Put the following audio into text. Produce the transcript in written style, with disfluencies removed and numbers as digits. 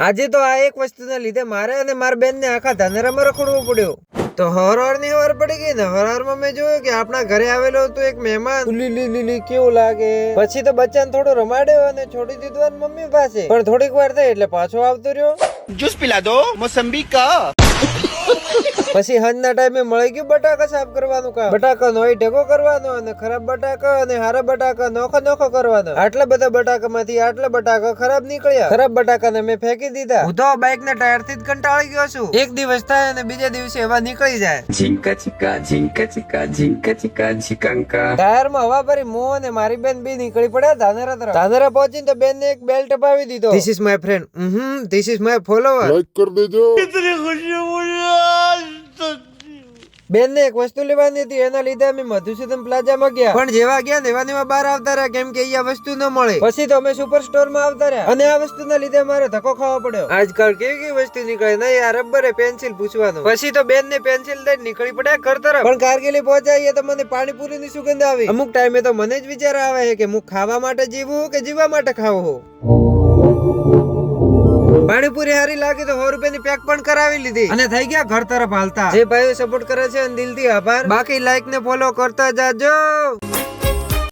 આજે તો આ એક વસ્તુના લીધે મારે અને મારા બેન ને આખા ધાનેરામાં રખડવું પડ્યું. તો હવાર ની ખબર પડી ગઈ ને. હવારમાં મેં જોયું કે આપણા ઘરે આવેલો હતો એક મહેમાન. લીલી કેવું લાગે. પછી તો બચ્ચાને થોડો રમાડ્યો અને છોડી દીધો મમ્મી પાસે. પણ થોડીક વાર થઈ એટલે પાછો આવતો રહ્યો. जूस पिला दो मौसम्बी का. પછી હંજના ટાઈમે મળી ગયું બટાકા સાફ કરવાનું કામ. બટાકા નો ઢેકો કરવાનો અને ખરાબ બટાકા અને હારા બટાકા નોખો કરવાનો. આટલા બધા બટાકા માંથી આટલા બટાકા ખરાબ નીકળ્યા. ખરાબ બટાકા ને મેં ફેંકી દીધા. હું તો બાઇક ના ટાયર થી જ કંટાળી ગયો છું. એક દિવસ થાય અને બીજા દિવસે હવા નીકળી જાય. ઝીંકા ચીકા ઝીંકા ચીકા ઝીંકા ચીકા ઝીકાંકા. ટાયર માં હવા ભરી મો અને મારી બેન બી નીકળી પડ્યા ધાનેરા તરફ. ધાનેરા પહોંચીને તો બેન ને એક બેલ્ટ અપાવી દીધો. This is my friend. This is my follower. Like કર દેજો. બેન ને એક વસ્તુ લેવાની હતી એના લીધે અમે મધુસૂદન પ્લાઝામાં ગયા. પણ જેવા ગયા ને એવા બહાર આવતા રહ્યા કેમ કે અહીંયા વસ્તુ ન મળે. પછી તો અમે સુપર સ્ટોર માં આવતા રહ્યા અને આ વસ્તુના લીધે મારે ધક્કો ખાવો પડ્યો. આજકાલ કેવી વસ્તુ નીકળે નહીં આ રબર પેન્સિલ પૂછવાનું. પછી તો બેન ને પેન્સિલ દઈને નીકળી પડ્યા ઘર તરફ. પણ કારગિલી પહોંચાઈએ તો મને પાણીપુરી ની સુગંધ આવી. અમુક ટાઈમે તો મને જ વિચાર આવે કે હું ખાવા માટે જીવું કે જીવવા માટે ખાવું. પાણીપુરી હારી લાગી તો 100 રૂપિયાની પેક પણ કરાવી લીધી અને થઈ ગયા ઘર તરફ હાલતા. જે ભાઈઓ સપોર્ટ કરે છે દિલથી આભાર. બાકી લાઈક ને ફોલો કરતા જાજો.